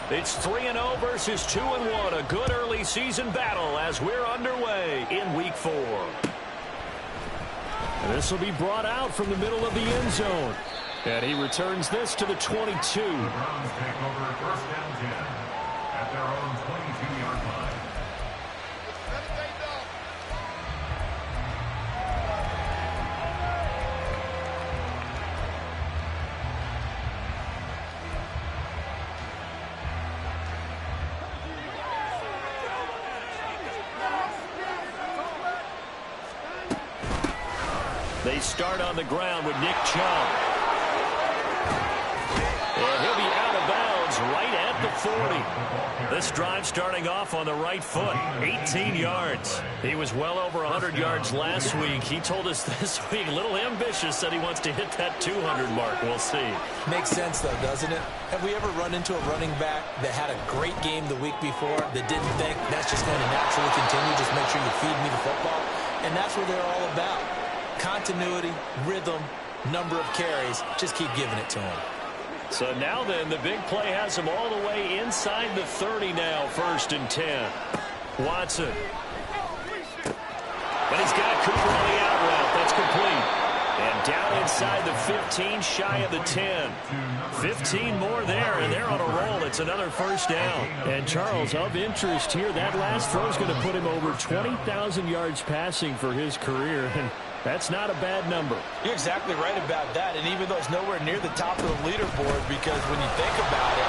It's 3-0 versus 2-1. A good early season battle as we're underway in Week 4. And this will be brought out from the middle of the end zone. And he returns this to the 22. The Browns take over first down 10 at their own 22-yard line. They start on the ground with Nick Chubb. And he'll be out of bounds right at the 40. This drive starting off on the right foot, 18 yards. He was well over 100 yards last week. He told us this week, a little ambitious, said he wants to hit that 200 mark. We'll see. Makes sense, though, doesn't it? Have we ever run into a running back that had a great game the week before that didn't think that's just going to naturally continue? Just make sure you feed me the football. And that's what they're all about. Continuity, rhythm, number of carries. Just keep giving it to him. So now then, the big play has him all the way inside the 30 now, 1st and 10. Watson. But he's got Cooper on the out route. That's complete. And down inside the 15, shy of the 10. 15 more there, and they're on a roll. It's another first down. And Charles, of interest here, that last throw is going to put him over 20,000 yards passing for his career. And that's not a bad number. You're exactly right about that. And even though it's nowhere near the top of the leaderboard, because when you think about it,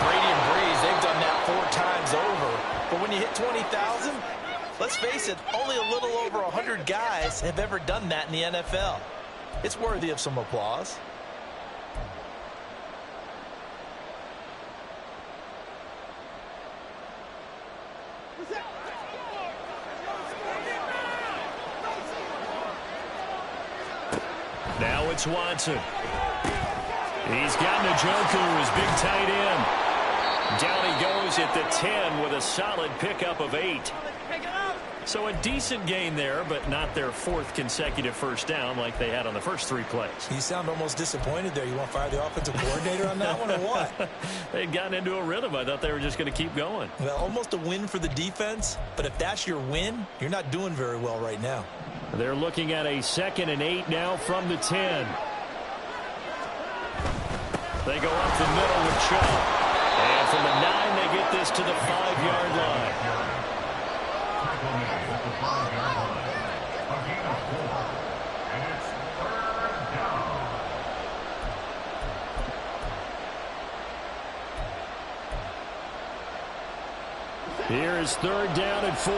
Brady and Breeze, they've done that 4 times over. But when you hit 20,000, let's face it, only a little over 100 guys have ever done that in the NFL. It's worthy of some applause. Now it's Watson. He's got Njoku, his big tight end. Down he goes at the 10 with a solid pickup of 8. So a decent gain there, but not their 4th consecutive first down like they had on the first 3 plays. You sound almost disappointed there. You want to fire the offensive coordinator on that one or what? They'd gotten into a rhythm. I thought they were just going to keep going. Well, almost a win for the defense, but if that's your win, you're not doing very well right now. They're looking at a 2nd and 8 now from the 10. They go up the middle with Chubb. And from the 9, they get this to the 5-yard line. Here is 3rd down and 4.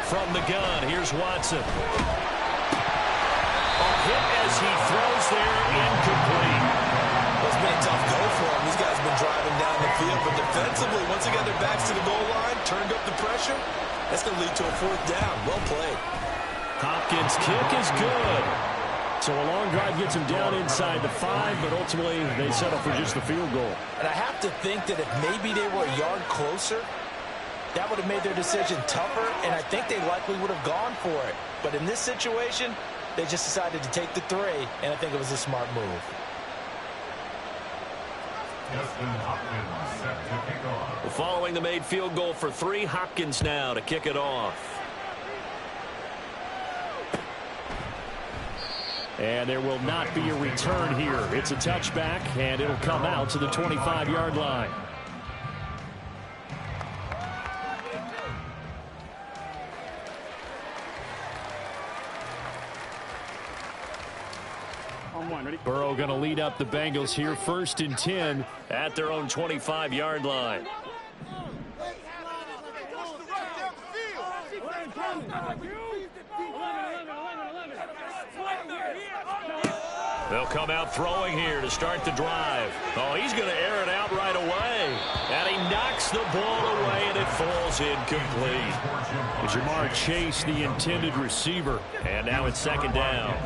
From the gun, here's Watson. A hit as he throws there, incomplete. Well, it's been a tough go for him. These guys have been driving down the field, but defensively, once they got their backs to the goal line, turned up the pressure, that's going to lead to a 4th down. Well played. Hopkins' kick is good. So a long drive gets him down inside the 5, but ultimately they settle for just the field goal. And I have to think that if maybe they were a yard closer, that would have made their decision tougher, and I think they likely would have gone for it. But in this situation, they just decided to take the 3, and I think it was a smart move. Set to kick off. Following the made field goal for 3, Hopkins now to kick it off. And there will not be a return here. It's a touchback, and it'll come out to the 25-yard line. Burrow going to lead up the Bengals here, 1st and 10 at their own 25-yard line. They'll come out throwing here to start the drive. Oh, he's going to air it out right away. And he knocks the ball away, and it falls incomplete. Jamar Chase, the intended receiver. And now it's 2nd down.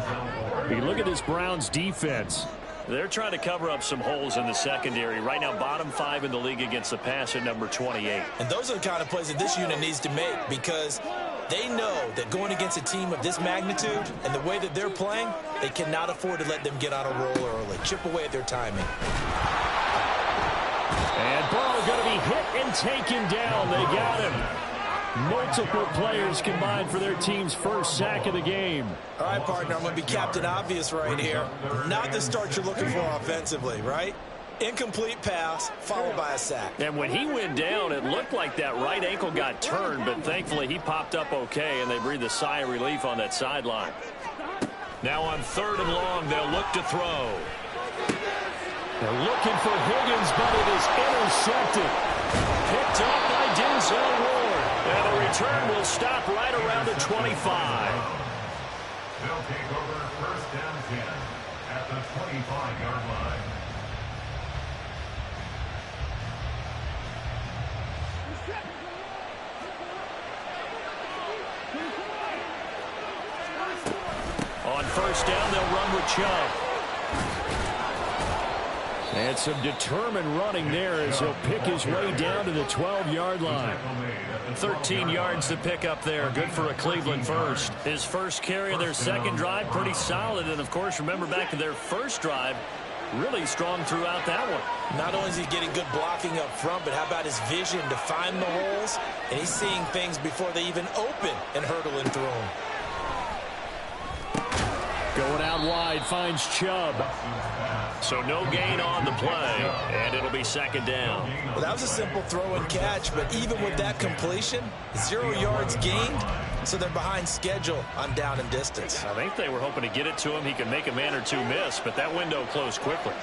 You look at this Browns defense. They're trying to cover up some holes in the secondary. Right now, bottom 5 in the league against the pass at number 28. And those are the kind of plays that this unit needs to make, because They know that going against a team of this magnitude and the way that they're playing, they cannot afford to let them get on a roll early. Chip away at their timing. And Burrow going to be hit and taken down. They got him. Multiple players combined for their team's first sack of the game. All right, partner, I'm going to be Captain Obvious right here. Not the start you're looking for offensively, right? Incomplete pass, followed by a sack. And when he went down, it looked like that right ankle got turned, but thankfully he popped up okay, and they breathed a sigh of relief on that sideline. Now on 3rd and long, they'll look to throw. They're looking for Higgins, but it is intercepted. Picked up by Denzel Ward. And the return will stop right around the 25. They'll take over 1st down 10 at the 25-yard line. On 1st down, they'll run with Chubb. And some determined running there as he'll pick his way down to the 12-yard line. 13 yards to pick up there. Good for a Cleveland first. His first carry of their second drive, pretty solid. And, of course, remember back to their first drive, really strong throughout that one. Not only is he getting good blocking up front, but how about his vision to find the holes? And he's seeing things before they even open and hurdling through them. Going out wide, finds Chubb. So no gain on the play, and it'll be 2nd down. Well, that was a simple throw and catch, but even with that completion, 0 yards gained, so they're behind schedule on down and distance. I think they were hoping to get it to him. He could make a man or two miss, but that window closed quickly.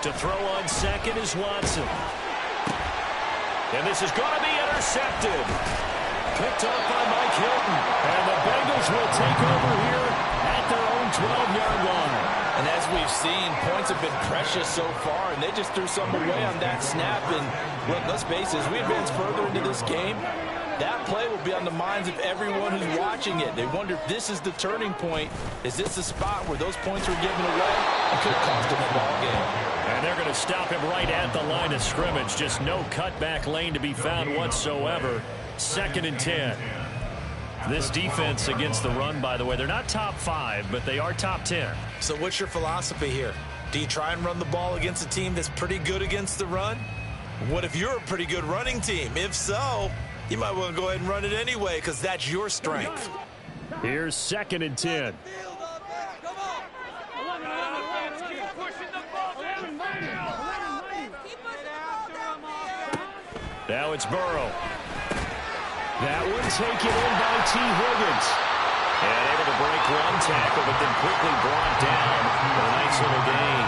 To throw on 2nd is Watson. And this is going to be intercepted. Picked up by Mike Hilton. And the Bengals will take over here at their own 12-yard line. And as we've seen, points have been precious so far, and they just threw some away on that snap. And look, let's face it, as we advance further into this game, that play will be on the minds of everyone who's watching it. They wonder if this is the turning point. Is this the spot where those points were given away? It could cost them the ball game. And they're going to stop him right at the line of scrimmage. Just no cutback lane to be found whatsoever. 2nd and 10. This defense against the run, by the way, they're not top 5, but they are top 10. So what's your philosophy here? Do you try and run the ball against a team that's pretty good against the run? What if you're a pretty good running team? If so, you might want to go ahead and run it anyway because that's your strength. Here's 2nd and 10. Now it's Burrow. That one taken in by T. Higgins. And able to break one tackle, but then quickly brought down. A nice little gain.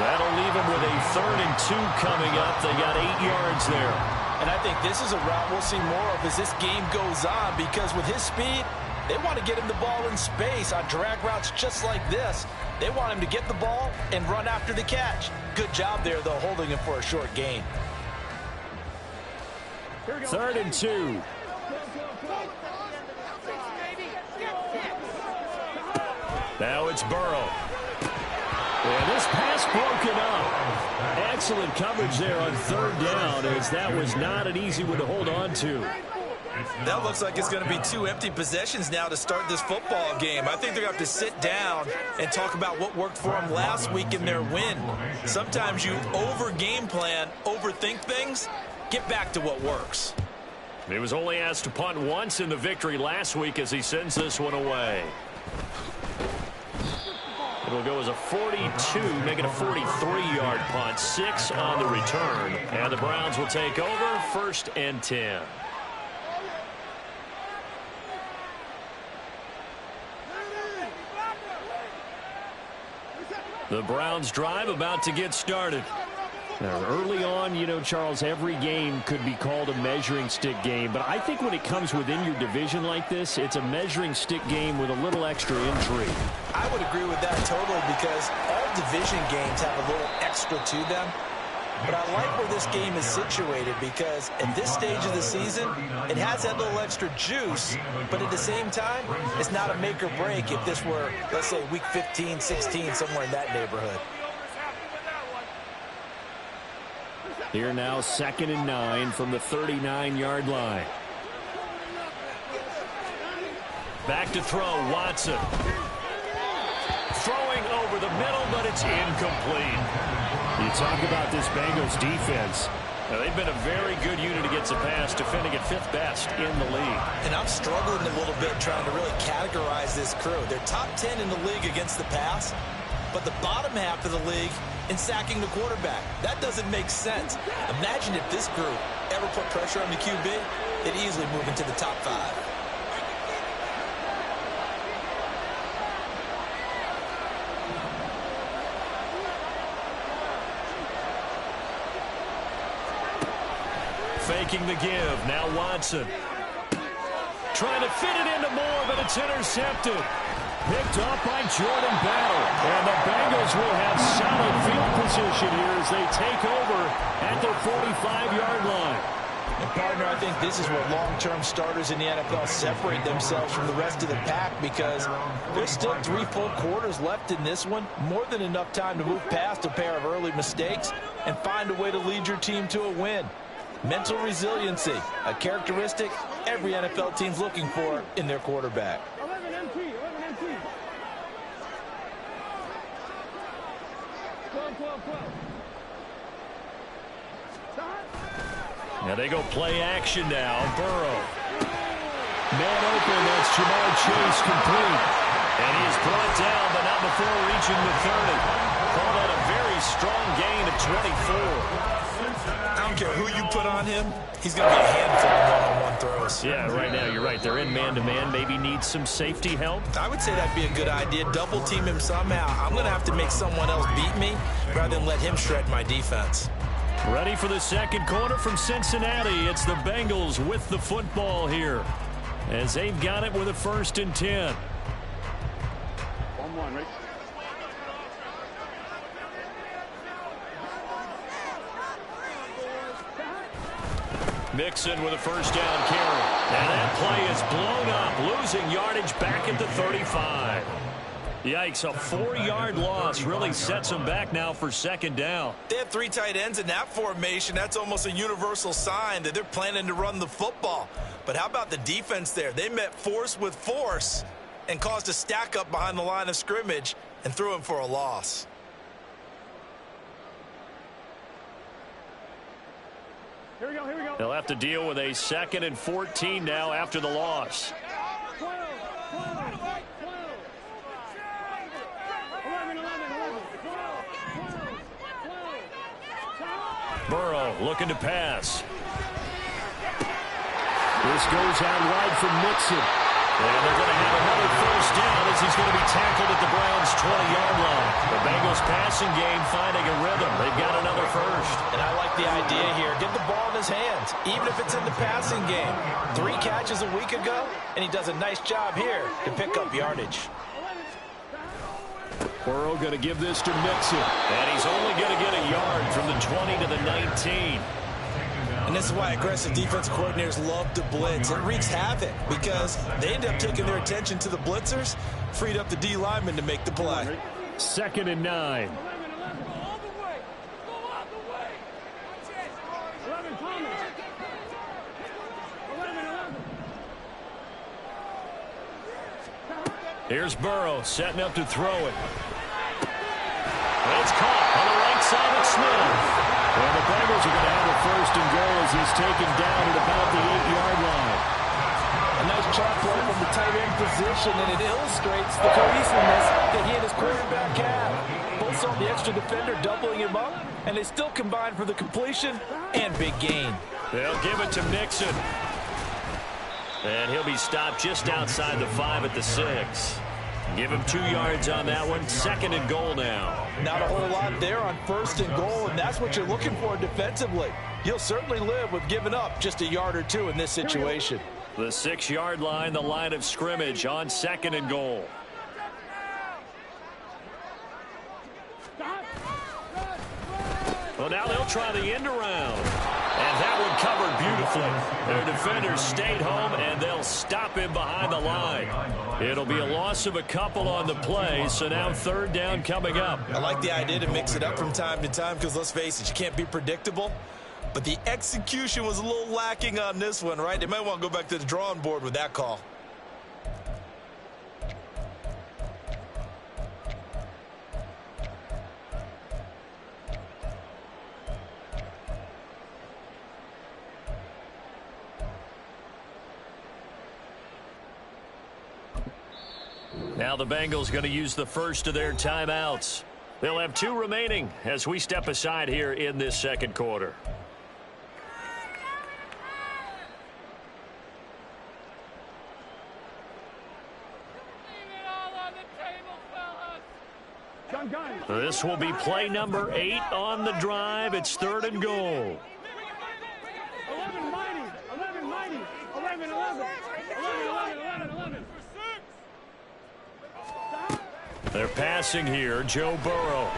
That'll leave him with a 3rd and 2 coming up. They got 8 yards there. And I think this is a route we'll see more of as this game goes on, because with his speed, they want to get him the ball in space on drag routes just like this. They want him to get the ball and run after the catch. Good job there, though, holding him for a short gain. 3rd and 2. Now it's Burrow. And this pass broken up. Excellent coverage there on 3rd down, as that was not an easy one to hold on to. That looks like it's going to be 2 empty possessions now to start this football game. I think they're going to have to sit down and talk about what worked for them last week in their win. Sometimes you over-game plan, overthink things, get back to what works. He was only asked to punt once in the victory last week as he sends this one away. It'll go as a 42, making a 43-yard punt. 6 on the return. And the Browns will take over 1st and 10. The Browns drive about to get started. Now, early on, you know, Charles, every game could be called a measuring stick game. But I think when it comes within your division like this, it's a measuring stick game with a little extra intrigue. I would agree with that totally, because all division games have a little extra to them. But I like where this game is situated, because at this stage of the season, it has that little extra juice. But at the same time, it's not a make or break if this were, let's say, week 15, 16, somewhere in that neighborhood. Here now, 2nd and 9 from the 39-yard line. Back to throw, Watson. Throwing over the middle, but it's incomplete. You talk about this Bengals defense. They've been a very good unit against the pass, defending at 5th best in the league. And I'm struggling a little bit trying to really categorize this crew. They're top 10 in the league against the pass, but the bottom half of the league in sacking the quarterback. That doesn't make sense. Imagine if this group ever put pressure on the QB, they'd easily move into the top 5. Faking the give. Now Watson. Trying to fit it into Moore, but it's intercepted. Picked up by Jordan Battle. And the Bengals will have solid field position here as they take over at their 45-yard line. And partner, I think this is where long-term starters in the NFL separate themselves from the rest of the pack, because there's still 3 full quarters left in this one. More than enough time to move past a pair of early mistakes and find a way to lead your team to a win. Mental resiliency, a characteristic every NFL team's looking for in their quarterback. 11 MT. 12. Now they go play action now. Burrow. Man open, that's Jamar Chase complete. And he is brought down, but not before reaching the 30. Call that a very strong gain of 24. I don't care who you put on him, he's going to be a handful of one-on-one throws. Yeah, right now you're right. They're in man-to-man. Maybe needs some safety help. I would say that'd be a good idea. Double team him somehow. I'm going to have to make someone else beat me rather than let him shred my defense. Ready for the second quarter from Cincinnati. It's the Bengals with the football here, as they've got it with a 1st and 10. 1-1, right? Mixon with a 1st down carry. And that play is blown up, losing yardage back at the 35. Yikes, a 4-yard loss really sets them back now for 2nd down. They have 3 tight ends in that formation. That's almost a universal sign that they're planning to run the football. But how about the defense there? They met force with force and caused a stack up behind the line of scrimmage and threw him for a loss. Here we go. They'll have to deal with a 2nd and 14 now after the loss. 12. 11. Burrow looking to pass. This goes out wide from Mixon. And they're going to have another 1st down as he's going to be tackled at the Browns' 20-yard line. The Bengals passing game finding a rhythm. They've got another 1st. And I like the idea here. Get the ball in his hands, even if it's in the passing game. 3 catches a week ago, and he does a nice job here to pick up yardage. Burrow going to give this to Mixon. And he's only going to get a yard from the 20 to the 19. And this is why aggressive defense coordinators love to blitz. It wreaks havoc because they end up taking their attention to the blitzers, freed up the D lineman to make the play. 2nd and 9. 11. Go all the way. That's it. 11, Thomas. 11. Here's Burrow setting up to throw it. And it's caught on the right side of Smith. And the Bengals are going to have a 1st and goal as he's taken down at about the 8-yard line. A nice chop play from the tight end position, and it illustrates the cohesiveness that he and his quarterback have. Both saw the extra defender doubling him up, and they still combined for the completion and big gain. They'll give it to Mixon. And he'll be stopped just outside the 5 at the 6. Give him 2 yards on that one. 2nd and goal now. Not a whole lot there on 1st and goal, and that's what you're looking for defensively. You'll certainly live with giving up just a yard or 2 in this situation. The 6-yard line, the line of scrimmage on 2nd and goal. Well, now they'll try the end around. And that one covered beautifully. Their defenders stayed home, and they'll stop him behind the line. It'll be a loss of a couple on the play, so now 3rd down coming up. I like the idea to mix it up from time to time because, let's face it, you can't be predictable. But the execution was a little lacking on this one, right? They might want to go back to the drawing board with that call. Now the Bengals going to use the first of their timeouts. They'll have 2 remaining as we step aside here in this second quarter. This will be play number 8 on the drive. It's 3rd and goal. 11 mighty, 11 mighty, 11, 11, 11, 11, 11. They're passing here. Joe Burrow.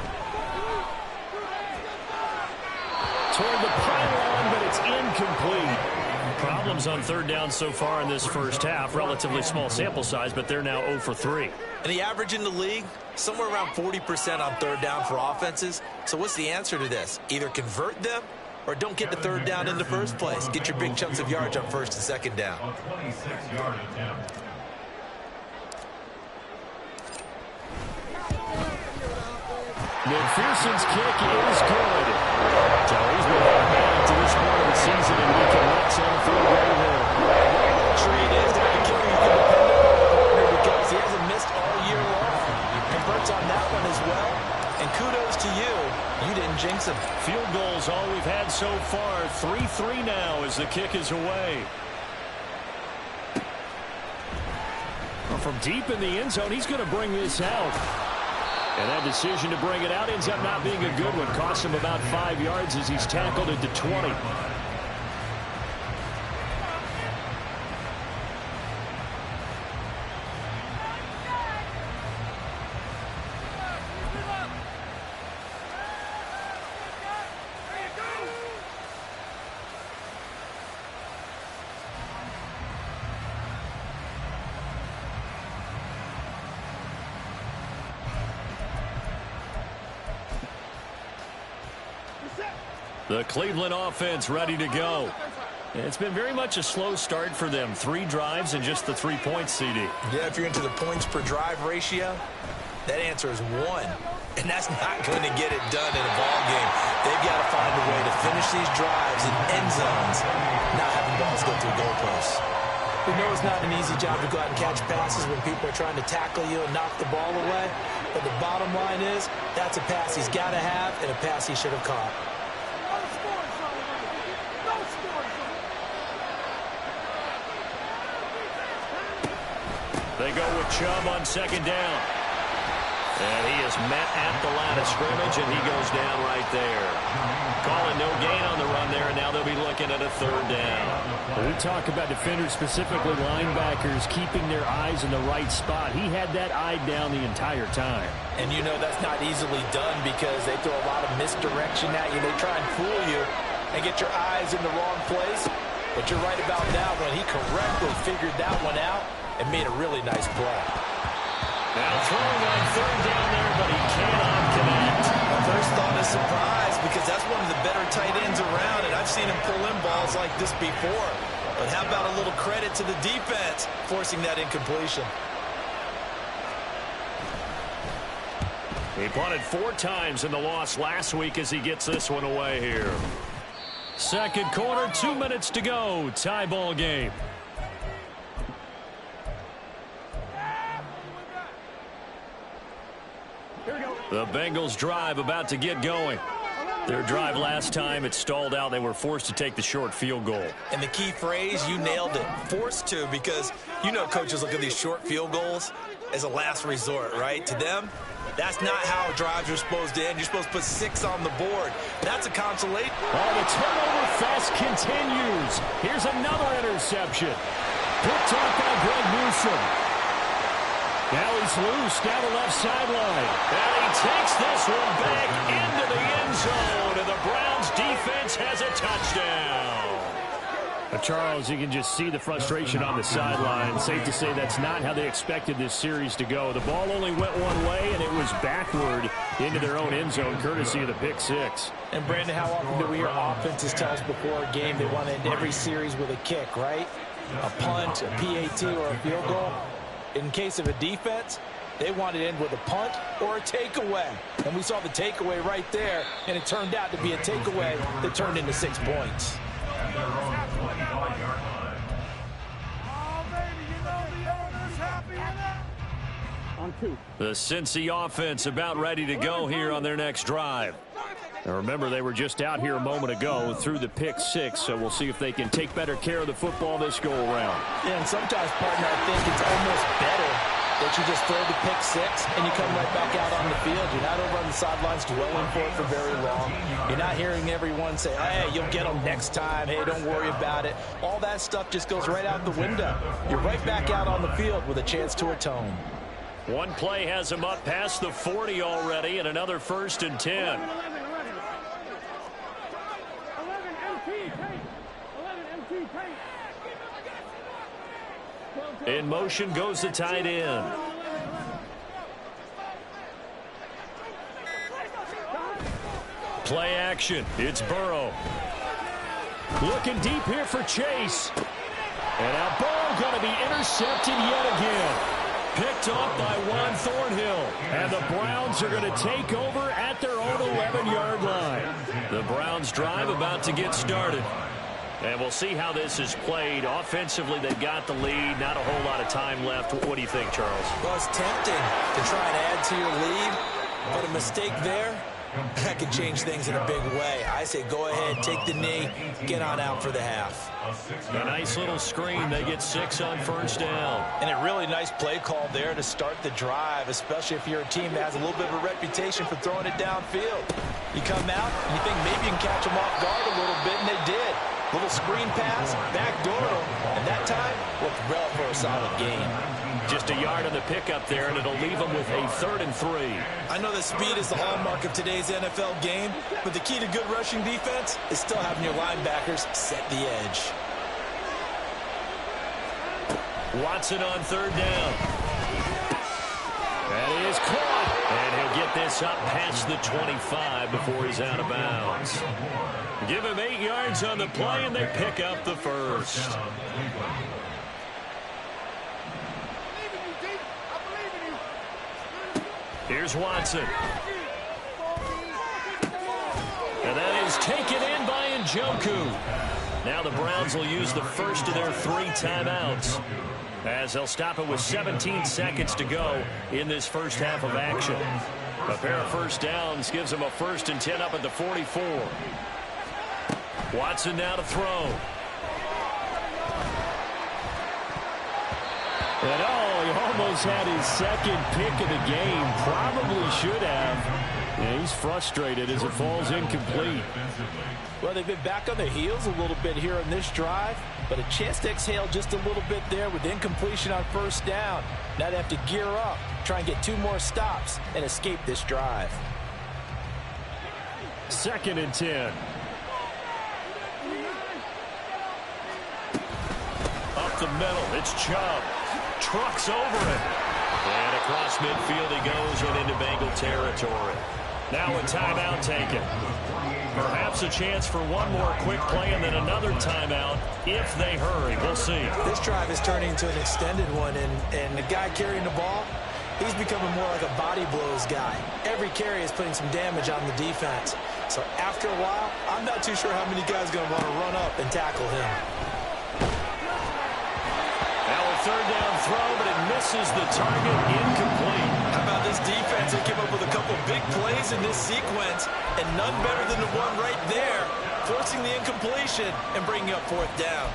Toward the pylon, but it's incomplete. Problems on 3rd down so far in this first half. Relatively small sample size, but they're now 0 for 3. And the average in the league, somewhere around 40% on 3rd down for offenses. So what's the answer to this? Either convert them or don't get the 3rd down in the first place. Get your big chunks of yards on 1st and 2nd down. A 26-yard attempt. McPherson's kick is good. So he's been hard to this point of the season, and we can let some field goal there. Treat is to have a kicker you can depend upon, partner, because he hasn't missed all year long. Converts on that one as well. And kudos to you. You didn't jinx him. Field goals all we've had so far. 3-3 now as the kick is away. Well, from deep in the end zone, he's going to bring this out. And that decision to bring it out ends up not being a good one. Costs him about 5 yards as he's tackled at the 20. The Cleveland offense ready to go. It's been very much a slow start for them. 3 drives and just the 3 points, CD. Yeah, if you're into the points per drive ratio, that answer is 1. And that's not going to get it done in a ball game. They've got to find a way to finish these drives in end zones, not having balls go through goalposts. We know it's not an easy job to go out and catch passes when people are trying to tackle you and knock the ball away. But the bottom line is, that's a pass he's got to have and a pass he should have caught. They go with Chubb on 2nd down. And he is met at the line of scrimmage, and he goes down right there. Calling no gain on the run there, and now they'll be looking at a 3rd down. We talk about defenders, specifically linebackers, keeping their eyes in the right spot. He had that eye down the entire time. And you know that's not easily done because they throw a lot of misdirection at you. They try and fool you and get your eyes in the wrong place. But you're right about that one. He correctly figured that one out and made a really nice play. Now throwing on 3rd down there, but he cannot connect. First thought is surprise because that's one of the better tight ends around, and I've seen him pull in balls like this before. But how about a little credit to the defense forcing that incompletion? He punted 4 times in the loss last week as he gets this one away here. Second quarter, 2 minutes to go. Tie ball game. The Bengals drive about to get going. Their drive last time, it stalled out. They were forced to take the short field goal. And the key phrase, you nailed it, forced to, because you know coaches look at these short field goals as a last resort, right? To them, that's not how drives are supposed to end. You're supposed to put 6 on the board. That's a consolation. Oh, the turnover fest continues. Here's another interception. Picked off by Greg Newsome. Now he's loose down the left sideline. And he takes this one back into the end zone, and the Browns defense has a touchdown. Charles, you can just see the frustration on the sideline. Safe to say that's not how they expected this series to go. The ball only went one way, and it was backward into their own end zone, courtesy of the pick 6. And, Brandon, how often do we hear offenses tell us before a game they want to end every series with a kick, right? A punt, a PAT, or a field goal. In case of a defense, they want to end with a punt or a takeaway. And we saw the takeaway right there, and it turned out to be a takeaway that turned into 6 points. At their own 25-yard line. Oh, baby, you know the owner's happy with that. On 2. The Cincy offense about ready to go here on their next drive. Now remember, they were just out here a moment ago through the pick 6, so we'll see if they can take better care of the football this go-around. Yeah, and sometimes, partner, I think it's almost better that you just throw the pick 6 and you come right back out on the field. You're not over on the sidelines dwelling for it for very long. You're not hearing everyone say, hey, you'll get them next time. Hey, don't worry about it. All that stuff just goes right out the window. You're right back out on the field with a chance to atone. One play has him up past the 40 already, and another 1st and 10. 11 MT paint. 11 MT paint. In motion goes the tight end. Play action. It's Burrow. Looking deep here for Chase. And now Burrow going to be intercepted yet again. Picked off by Juan Thornhill. And the Browns are going to take over at their own 11-yard line. The Browns drive about to get started. And we'll see how this is played. Offensively, they've got the lead. Not a whole lot of time left. What do you think, Charles? Well, it's tempting to try and add to your lead, but a mistake there, that could change things in a big way. I say go ahead, take the knee, get on out for the half. A nice little screen. They get 6 on 1st down. And a really nice play call there to start the drive, especially if you're a team that has a little bit of a reputation for throwing it downfield. You come out, and you think maybe you can catch them off guard a little bit, and they did. Little screen pass, backdoor them, and that time looked well for a solid gain. Just a yard on the pickup there, and it'll leave them with a 3rd and 3. I know that speed is the hallmark of today's NFL game, but the key to good rushing defense is still having your linebackers set the edge. Watson on 3rd down. That is caught. And he'll get this up past the 25 before he's out of bounds. Give him 8 yards on the play, and they pick up the 1st. Here's Watson. And that is taken in by Njoku. Now the Browns will use the first of their 3 timeouts, as they'll stop it with 17 seconds to go in this first half of action. A pair of 1st downs gives them a 1st and 10 up at the 44. Watson now to throw. And he almost had his 2nd pick of the game. Probably should have. And he's frustrated as it falls incomplete. Well, they've been back on their heels a little bit here on this drive, but a chance to exhale just a little bit there with incompletion on 1st down. Now they have to gear up, try and get 2 more stops, and escape this drive. 2nd and 10. Up the middle, it's Chubb. Trucks over it. And across midfield he goes and into Bengal territory. Now a timeout taken. Perhaps a chance for one more quick play and then another timeout if they hurry. We'll see. This drive is turning into an extended one, and the guy carrying the ball, he's becoming more like a body blows guy. Every carry is putting some damage on the defense. So after a while, I'm not too sure how many guys are going to want to run up and tackle him. Now a 3rd down throw, but it misses the target, incomplete. How about this defense? They came up with a couple big plays in this sequence, and none better than the one right there, forcing the incompletion and bringing up 4th down.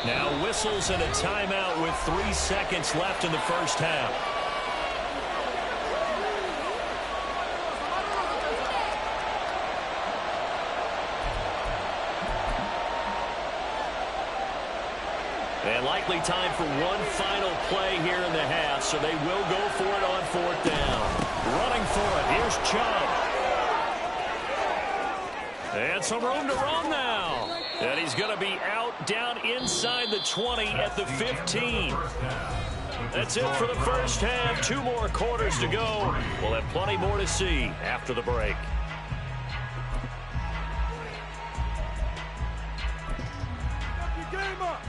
Now whistles and a timeout with 3 seconds left in the first half. And likely time for one final play here in the half, so they will go for it on 4th down. Running for it, here's Chubb. And some room to run now. And he's going to be out down inside the 20 at the 15. That's it for the first half. 2 more quarters to go. We'll have plenty more to see after the break. Game up.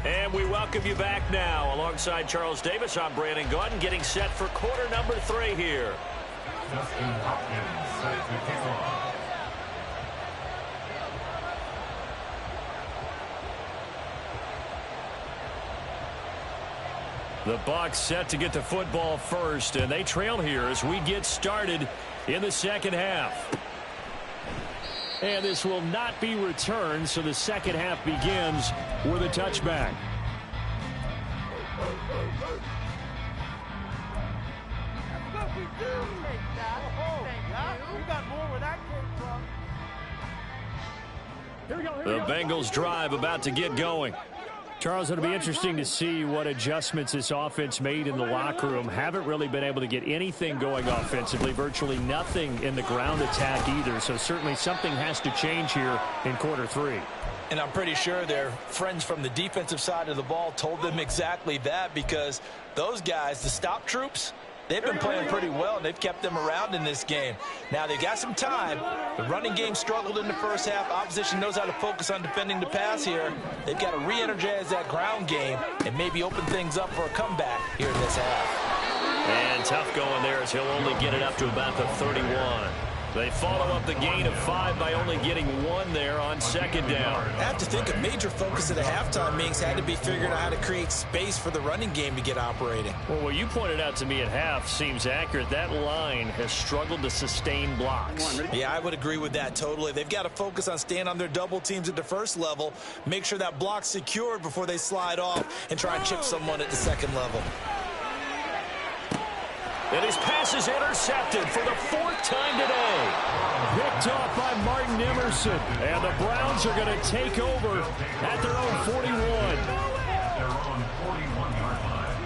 And we welcome you back now. Alongside Charles Davis, I'm Brandon Gaudin, getting set for quarter number 3 here. Justin Hopkins set to kick off. The Bucs set to get the football first, and they trail here as we get started in the second half. And this will not be returned, so the second half begins with a touchback. The Bengals drive about to get going. Charles, it'll be interesting to see what adjustments this offense made in the locker room. Haven't really been able to get anything going offensively, virtually nothing in the ground attack either. So certainly something has to change here in quarter 3. And I'm pretty sure their friends from the defensive side of the ball told them exactly that, because those guys, the stop troops, they've been playing pretty well, and they've kept them around in this game. Now, they've got some time. The running game struggled in the first half. Opposition knows how to focus on defending the pass here. They've got to re-energize that ground game and maybe open things up for a comeback here in this half. And tough going there as he'll only get it up to about the 31. They follow up the gain of 5 by only getting 1 there on second down. I have to think a major focus at a halftime means had to be figuring out how to create space for the running game to get operating. Well, what you pointed out to me at half seems accurate. That line has struggled to sustain blocks. Yeah, I would agree with that totally. They've got to focus on staying on their double teams at the first level, make sure that block's secured before they slide off and try and chip someone at the second level. And his pass is intercepted for the 4th time today. Picked off by Martin Emerson. And the Browns are going to take over at their own 41. Their own 41-yard line.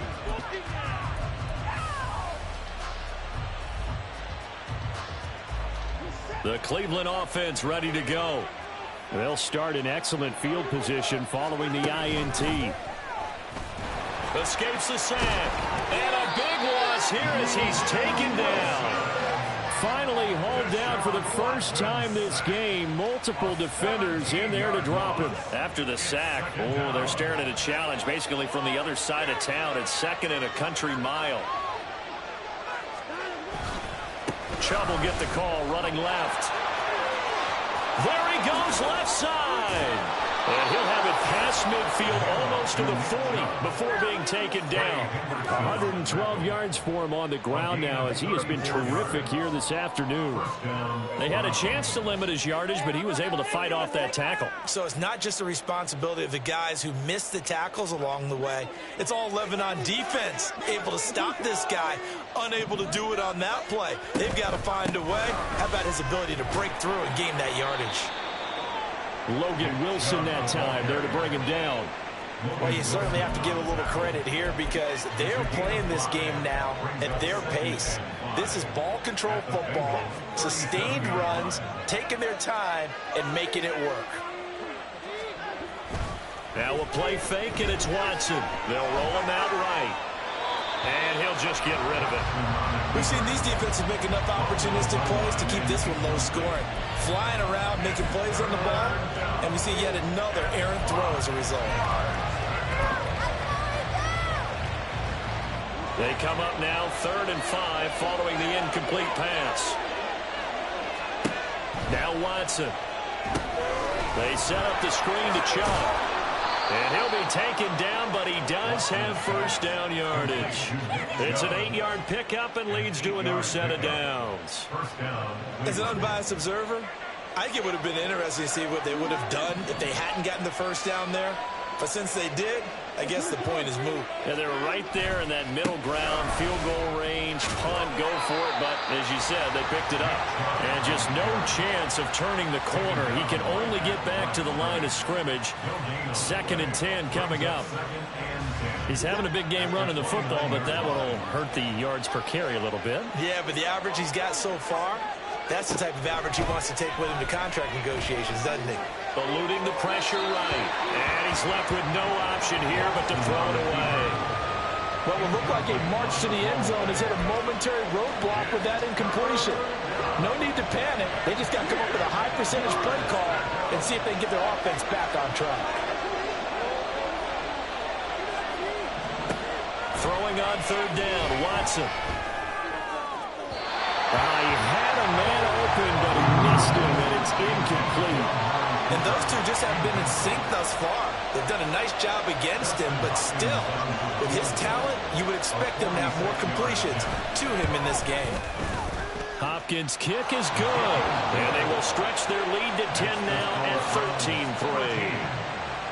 The Cleveland offense ready to go. They'll start in excellent field position following the INT. Escapes the sack. And a big loss here as he's taken down. Finally hauled down for the first time this game. Multiple defenders in there to drop him. After the sack, they're staring at a challenge basically from the other side of town. It's 2nd and a country mile. Chubb will get the call running left. There he goes left side. And he'll have it past midfield almost to the 40 before being taken down. 112 yards for him on the ground now as he has been terrific here this afternoon. They had a chance to limit his yardage, but he was able to fight off that tackle. So it's not just the responsibility of the guys who missed the tackles along the way. It's all 11 on defense, able to stop this guy, unable to do it on that play. They've got to find a way. How about his ability to break through and gain that yardage? Logan Wilson that time there to bring him down. Well, you certainly have to give a little credit here because they're playing this game now at their pace. This is ball control football, sustained runs, taking their time and making it work. Now a play fake, and it's Watson. They'll roll him out right. And he'll just get rid of it. We've seen these defenses make enough opportunistic plays to keep this one low scoring. Flying around, making plays on the ball, and we see yet another errant throw as a result. They come up now 3rd and 5 following the incomplete pass. Now Watson. They set up the screen to Chubb. And he'll be taken down, but he does have first down yardage. It's an 8-yard pickup and leads to a new set of downs. As an unbiased observer, I think it would have been interesting to see what they would have done if they hadn't gotten the first down there. But since they did, I guess the point is moot. Yeah, they were right there in that middle ground, field goal range, punt, go for it. But as you said, they picked it up. And just no chance of turning the corner. He can only get back to the line of scrimmage. 2nd and 10 coming up. He's having a big game running the football, but that will hurt the yards per carry a little bit. Yeah, but the average he's got so far, that's the type of average he wants to take with him to contract negotiations, doesn't he? Eluding the pressure right. And he's left with no option here but to throw it away. What will look like a march to the end zone has hit a momentary roadblock with that incompletion. No need to panic. They just got to come up with a high percentage play call and see if they can get their offense back on track. Throwing on third down, Watson. He had a man open, but he missed him, and it's incomplete. And those two just haven't been in sync thus far. They've done a nice job against him, but still, with his talent, you would expect them to have more completions to him in this game. Hopkins' kick is good, and they will stretch their lead to 10 now at 13-3.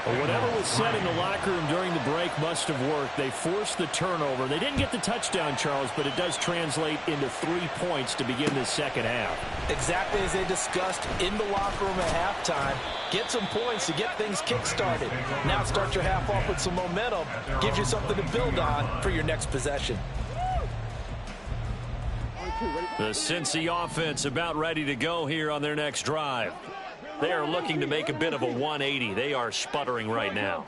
Well, whatever was said in the locker room during the break must have worked. They forced the turnover. They didn't get the touchdown, Charles, but it does translate into 3 points to begin the second half. Exactly as they discussed in the locker room at halftime. Get some points to get things kick-started. Now start your half off with some momentum. Gives you something to build on for your next possession. The Cincy offense about ready to go here on their next drive. They are looking to make a bit of a 180. They are sputtering right now.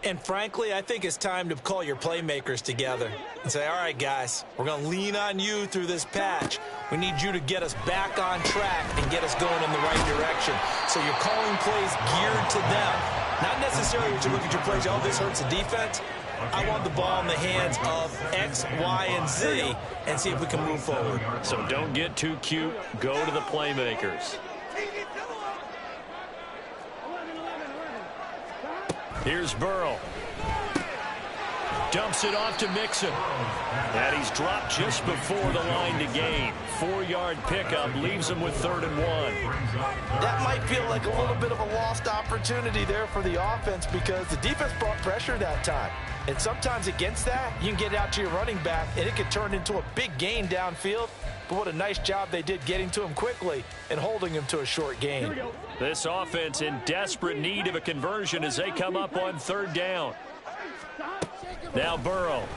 And frankly, I think it's time to call your playmakers together and say, all right, guys, we're going to lean on you through this patch. We need you to get us back on track and get us going in the right direction. So you're calling plays geared to them. Not necessarily to look at your plays, oh, this hurts the defense. I want the ball in the hands of X, Y, and Z and see if we can move forward. So don't get too cute. Go to the playmakers. Here's Burrow. Dumps it off to Mixon. And he's dropped just before the line to gain. 4-yard pickup leaves him with 3rd and 1. That might feel like a little bit of a lost opportunity there for the offense because the defense brought pressure that time. And sometimes against that, you can get out to your running back, and it could turn into a big gain downfield. But what a nice job they did getting to him quickly and holding him to a short gain. This offense in desperate need of a conversion as they come up on 3rd down. Now Burrow.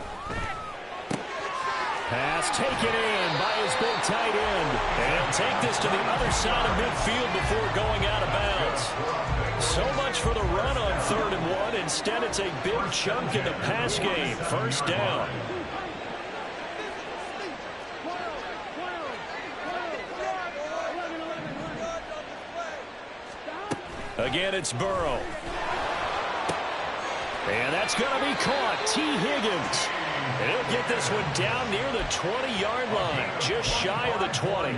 Pass taken in by his big tight end. And he'll take this to the other side of midfield before going out of bounds. So much for the run on 3rd and 1. Instead, it's a big chunk in the pass game. 1st down. Again, it's Burrow. And that's going to be caught. T. Higgins. And he'll get this one down near the 20-yard line, just shy of the 20.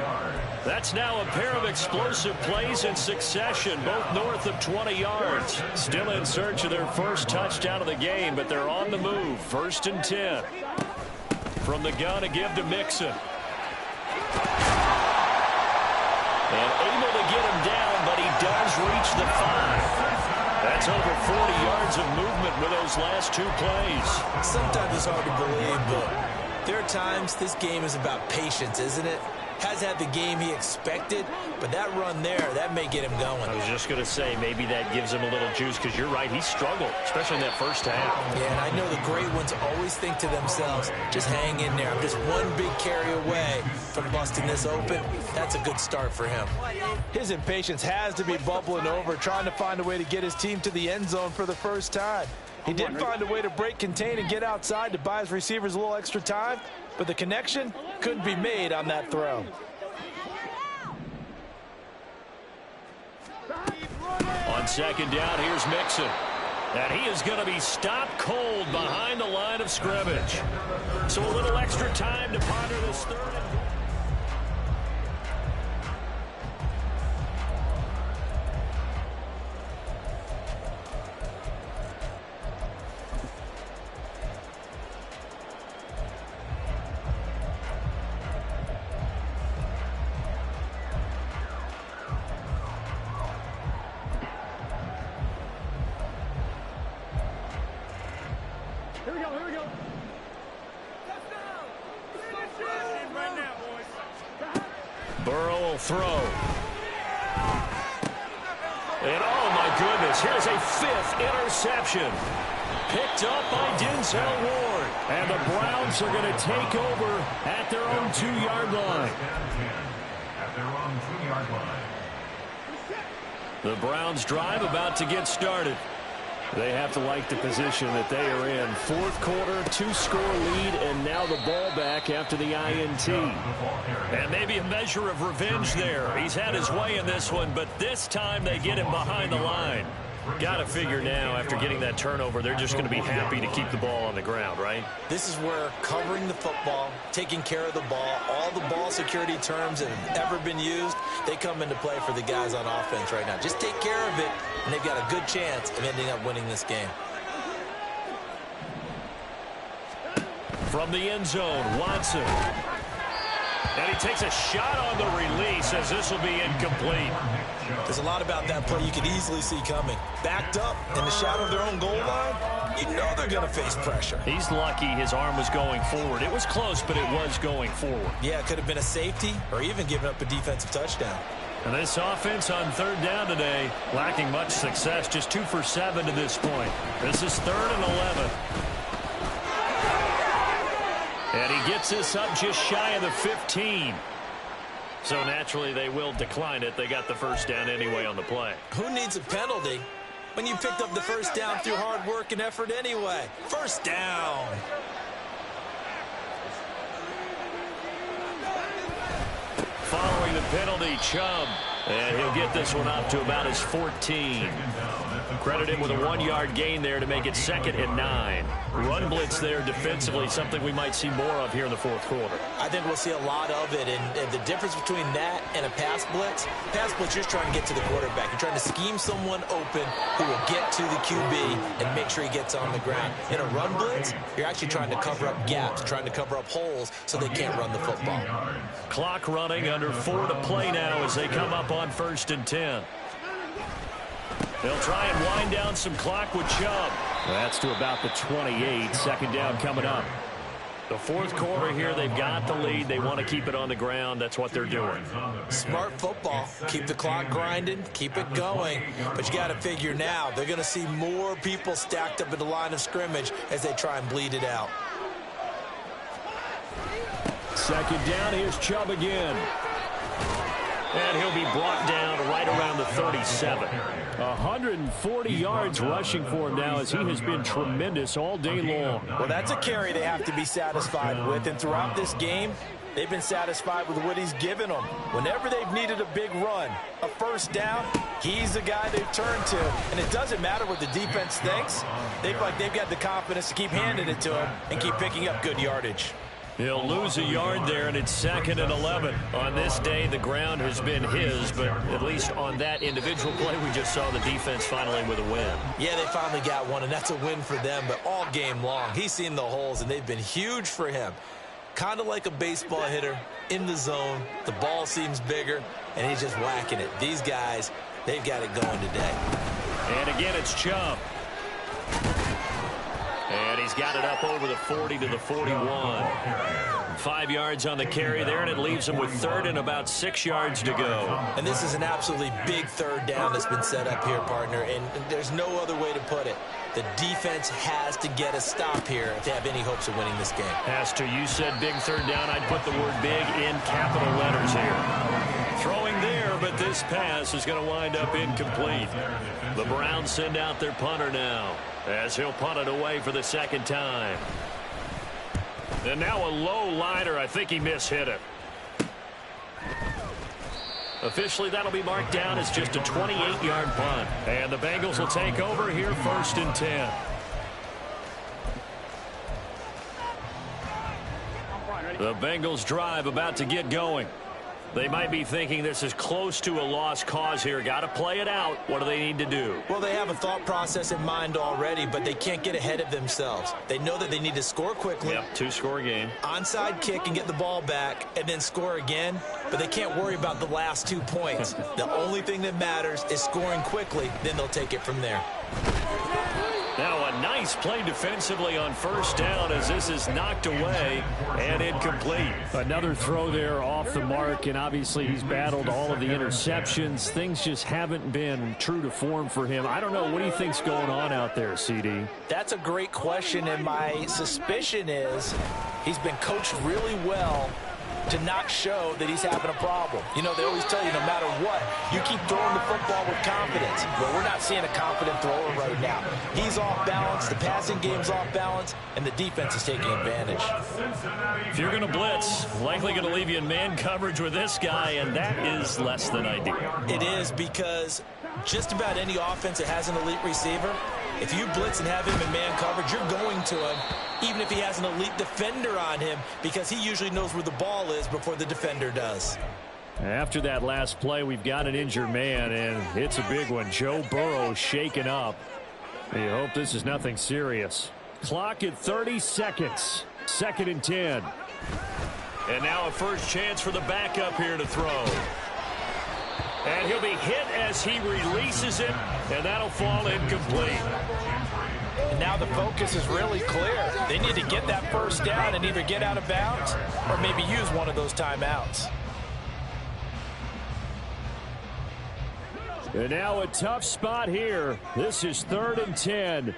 That's now a pair of explosive plays in succession, both north of 20 yards. Still in search of their first touchdown of the game, but they're on the move. 1st and 10. From the gun to give to Mixon. And able to get him down, but he does reach the 5. That's over 40 yards of movement with those last 2 plays. Sometimes it's hard to believe, but there are times this game is about patience, isn't it? Has had the game he expected, but that run there, that may get him going. I was just going to say, maybe that gives him a little juice, because you're right, he struggled, especially in that first half. Yeah, and I know the great ones always think to themselves, just hang in there. I'm just one big carry away from busting this open. That's a good start for him. His impatience has to be bubbling over, trying to find a way to get his team to the end zone for the first time. He did find a way to break contain and get outside to buy his receivers a little extra time, but the connection couldn't be made on that throw. On 2nd down, here's Mixon. And he is going to be stopped cold behind the line of scrimmage. So a little extra time to ponder this 3rd and goal. Here we go. Burrow will throw. And oh my goodness, here's a 5th interception. Picked up by Denzel Ward. And the Browns are going to take over at their own 2-yard line. At their own 2-yard line. The Browns drive about to get started. They have to like the position that they are in. 4th quarter, 2-score lead, and now the ball back after the INT. And maybe a measure of revenge there. He's had his way in this one, but this time they get him behind the line. Got to figure now, after getting that turnover, they're just going to be happy to keep the ball on the ground, right? This is where covering the football, taking care of the ball, all the ball security terms that have ever been used, they come into play for the guys on offense right now. Just take care of it, and they've got a good chance of ending up winning this game. From the end zone, Watson. And he takes a shot on the release as this will be incomplete. There's a lot about that play you could easily see coming. Backed up in the shadow of their own goal line, you know they're going to face pressure. He's lucky his arm was going forward. It was close, but it was going forward. Yeah, it could have been a safety or even giving up a defensive touchdown. And this offense on third down today, lacking much success, just 2 for 7 to this point. This is 3rd and 11. And he gets this up just shy of the 15. So naturally they will decline it. They got the first down anyway on the play. Who needs a penalty when you picked up the first down through hard work and effort anyway? First down. Following the penalty, Chubb. And he'll get this one up to about his 14. Credit him with a 1-yard gain there to make it 2nd and 9. Run blitz there defensively, something we might see more of here in the 4th quarter. I think we'll see a lot of it, and the difference between that and a pass blitz, you're trying to get to the quarterback. You're trying to scheme someone open who will get to the QB and make sure he gets on the ground. In a run blitz, you're actually trying to cover up gaps, trying to cover up holes so they can't run the football. Clock running, under 4 to play now as they come up on 1st and 10. They'll try and wind down some clock with Chubb. That's to about the 28. 2nd down coming up. The 4th quarter here, they've got the lead. They want to keep it on the ground. That's what they're doing. Smart football. Keep the clock grinding. Keep it going. But you got to figure now, they're going to see more people stacked up at the line of scrimmage as they try and bleed it out. 2nd down, here's Chubb again. And he'll be brought down right around the 37. 140 yards rushing for him now as he has been tremendous all day long. Well, that's a carry they have to be satisfied with. And throughout this game, they've been satisfied with what he's given them. Whenever they've needed a big run, a first down, he's the guy they've turned to. And it doesn't matter what the defense thinks. They've got the confidence to keep handing it to him and keep picking up good yardage. He'll lose a yard there, and it's 2nd and 11. On this day, the ground has been his, but at least on that individual play, we just saw the defense finally with a win. Yeah, they finally got one, and that's a win for them, but all game long, he's seen the holes, and they've been huge for him. Kind of like a baseball hitter in the zone. The ball seems bigger, and he's just whacking it. These guys, they've got it going today. And again, it's Chubb. And he's got it up over the 40 to the 41. 5 yards on the carry there, and it leaves him with 3rd and about 6 yards to go. And this is an absolutely big 3rd down that's been set up here, partner, and there's no other way to put it. The defense has to get a stop here if they have any hopes of winning this game. Has to. You said big 3rd down. I'd put the word big in capital letters here. Throwing there, but this pass is going to wind up incomplete. The Browns send out their punter now, as he'll punt it away for the 2nd time. And now a low liner. I think he mishit it. Officially, that'll be marked down as just a 28-yard punt. And the Bengals will take over here 1st and 10. The Bengals drive about to get going. They might be thinking this is close to a lost cause here. Got to play it out. What do they need to do? Well, they have a thought process in mind already, but they can't get ahead of themselves. They know that they need to score quickly. Yep, 2-score game. Onside kick and get the ball back and then score again, but they can't worry about the last 2 points. The only thing that matters is scoring quickly, then they'll take it from there. Now a nice play defensively on 1st down as this is knocked away and incomplete. Another throw there off the mark, and obviously he's battled all of the interceptions. Things just haven't been true to form for him. I don't know. What do you think's going on out there, CD? That's a great question, and my suspicion is he's been coached really well to not show that he's having a problem. You know, they always tell you no matter what, you keep throwing the football with confidence. Well, we're not seeing a confident thrower right now. He's off balance, the passing game's off balance, and the defense is taking advantage. If you're going to blitz, likely going to leave you in man coverage with this guy, and that is less than ideal. It is, because just about any offense that has an elite receiver, if you blitz and have him in man coverage, you're going to him, even if he has an elite defender on him, because he usually knows where the ball is before the defender does. After that last play, we've got an injured man, and it's a big one. Joe Burrow shaken up. You hope this is nothing serious. Clock at 30 seconds. 2nd and 10. And now a first chance for the backup here to throw. And he'll be hit as he releases it, and that'll fall incomplete. And now the focus is really clear. They need to get that first down and either get out of bounds or maybe use one of those timeouts. And now a tough spot here. This is 3rd and 10.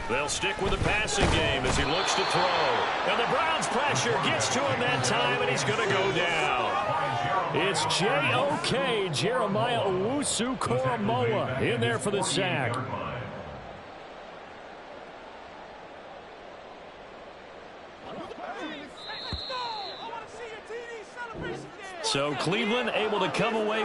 They'll stick with the passing game as he looks to throw. And the Browns' pressure gets to him that time, and he's going to go down. It's J.O.K. Jeremiah Owusu-Koramoah in there for the sack. So Cleveland able to come away